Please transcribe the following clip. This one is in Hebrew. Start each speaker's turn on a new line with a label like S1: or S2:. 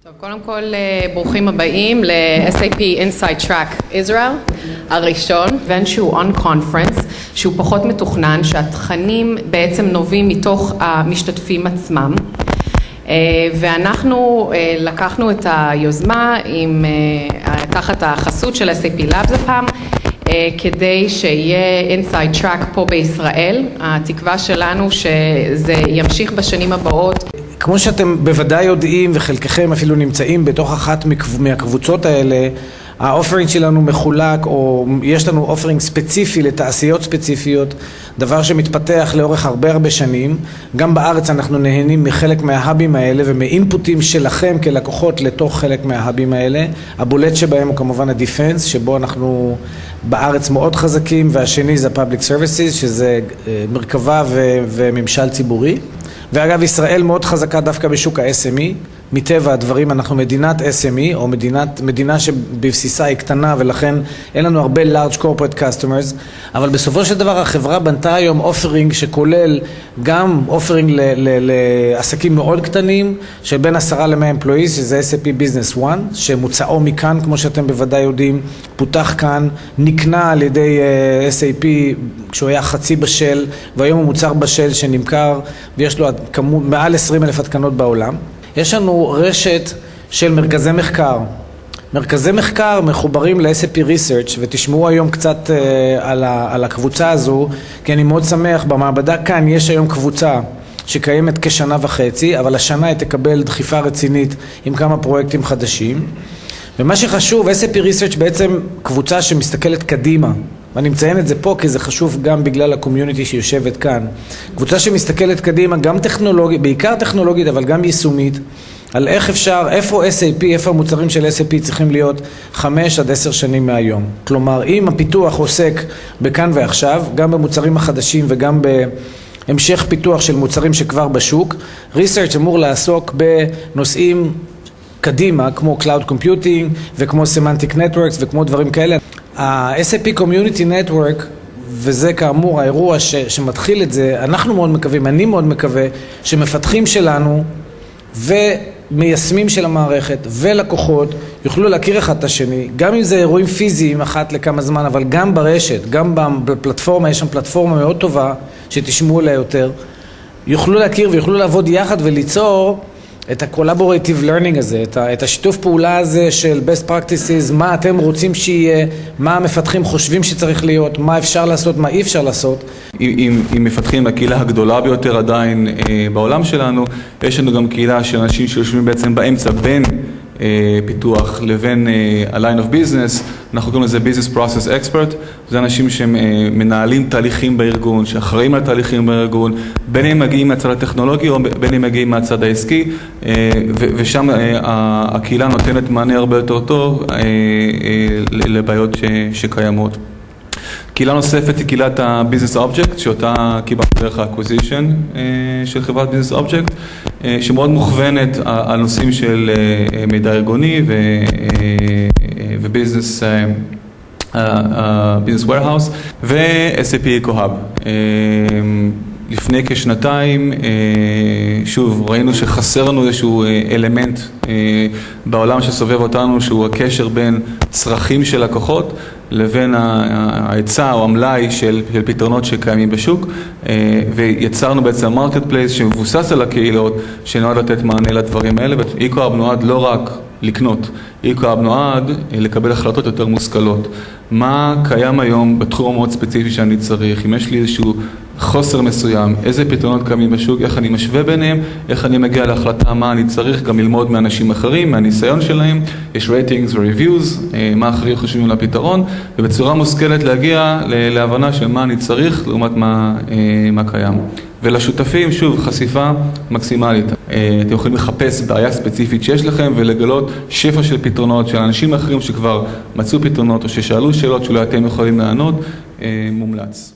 S1: טוב, קודם כל ברוכים הבאים ל-SAP Inside Track Israel הראשון, שהוא on conference, שהוא פחות מתוכנן, שהתכנים בעצם נובעים מתוך המשתתפים עצמם. ואנחנו לקחנו את היוזמה תחת החסות של SAP Labs הפעם, כדי שיהיה Inside Track פה בישראל. התקווה שלנו שזה ימשיך בשנים הבאות.
S2: כמו שאתם בוודאי יודעים וחלקכם אפילו נמצאים בתוך אחת מהקבוצות האלה, האופרינג שלנו מחולק, או יש לנו אופרינג ספציפי לתעשיות ספציפיות, דבר שמתפתח לאורך הרבה שנים. גם בארץ אנחנו נהנים מחלק מההאבים האלה ומאינפוטים שלכם כלקוחות לתוך חלק מההאבים האלה. הבולט שבהם הוא כמובן הדיפנס, שבו אנחנו בארץ מאוד חזקים, והשני זה Public Services, שזה מרכבה וממשל ציבורי. ואגב, ישראל מאוד חזקה דווקא בשוק ה-SME, מטבע הדברים אנחנו מדינת SME, או מדינה שבבסיסה היא קטנה, ולכן אין לנו הרבה large corporate customers, אבל בסופו של דבר החברה בנתה היום אופרינג שכולל גם אופרינג לעסקים מאוד קטנים, של בין 10 ל-100 employees, שזה SAP Business One, שמוצאו מכאן, כמו שאתם בוודאי יודעים, פותח כאן, נקנה על ידי SAP כשהוא היה חצי בשל, והיום הוא מוצר בשל שנמכר, ויש לו מעל 20,000 התקנות בעולם. יש לנו רשת של מרכזי מחקר. מרכזי מחקר מחוברים ל-SAP Research, ותשמעו היום קצת על הקבוצה הזו, כי אני מאוד שמח. במעבדה כאן יש היום קבוצה שקיימת כשנה וחצי, אבל השנה היא תקבל דחיפה רצינית עם כמה פרויקטים חדשים. ומה שחשוב, SAP Research בעצם קבוצה שמסתכלת קדימה. ואני מציין את זה פה כי זה חשוב גם בגלל הקומיוניטי שיושבת כאן. קבוצה שמסתכלת קדימה, גם טכנולוגית, בעיקר טכנולוגית, אבל גם יישומית, על איך אפשר, איפה SAP, איפה המוצרים של SAP צריכים להיות 5 עד 10 שנים מהיום. כלומר, אם הפיתוח עוסק בכאן ועכשיו, גם במוצרים החדשים וגם בהמשך פיתוח של מוצרים שכבר בשוק, Research אמור לעסוק בנושאים קדימה, כמו Cloud Computing וכמו Semantic Networks וכמו דברים כאלה. ה-SAP Community Network, וזה כאמור האירוע שמתחיל את זה, אנחנו מאוד מקווים, אני מאוד מקווה, שמפתחים שלנו ומיישמים של המערכת ולקוחות יוכלו להכיר אחד את השני, גם אם זה אירועים פיזיים אחת לכמה זמן, אבל גם ברשת, גם בפלטפורמה, יש שם פלטפורמה מאוד טובה שתשמעו עליה יותר, יוכלו להכיר ויוכלו לעבוד יחד וליצור את ה-collaborative learning הזה, את השיתוף פעולה הזה של best practices, מה אתם רוצים שיהיה, מה המפתחים חושבים שצריך להיות, מה אפשר לעשות, מה אי אפשר לעשות.
S3: אם מפתחים הקהילה הגדולה ביותר עדיין בעולם שלנו, יש לנו גם קהילה של אנשים שיושבים בעצם באמצע בין פיתוח לבין ה-line of business, אנחנו קוראים לזה business process expert, זה אנשים שמנהלים תהליכים בארגון, שאחראים על תהליכים בארגון, בין אם מגיעים מהצד הטכנולוגי או בין אם מגיעים מהצד העסקי, ושם הקהילה נותנת מענה הרבה יותר טוב לבעיות שקיימות. קהילה נוספת היא קהילת ה-Business Object, שאותה קיבלנו דרך ה-Acquisition של חברת Business Object, שמאוד מוכוונת על נושאים של מידע ארגוני ו-Business Warehouse ו-SAP EcoHub. לפני כשנתיים, שוב, ראינו שחסר לנו איזשהו אלמנט בעולם שסובב אותנו, שהוא הקשר בין צרכים של לקוחות לבין ההיצע או המלאי של פתרונות שקיימים בשוק, ויצרנו בעצם מרקט פלייס שמבוסס על הקהילות, שנועד לתת מענה לדברים האלה. EcoHub נועד לא רק לקנות, EcoHub נועד לקבל החלטות יותר מושכלות. מה קיים היום בתחום מאוד ספציפי שאני צריך, אם יש לי איזשהו חוסר מסוים, איזה פתרונות קיימים בשוק, איך אני משווה ביניהם, איך אני מגיע להחלטה מה אני צריך, גם ללמוד מאנשים אחרים, מהניסיון שלהם, יש רייטינגס ו-reviews, מה אחרים חושבים על הפתרון, ובצורה מושכלת להגיע להבנה של מה אני צריך לעומת מה קיים. ולשותפים, שוב, חשיפה מקסימלית. אתם יכולים לחפש בעיה ספציפית שיש לכם ולגלות שפע של פתרונות של אנשים אחרים שכבר מצאו פתרונות או ששאלו שאלות שאולי אתם יכולים לענות, מומלץ.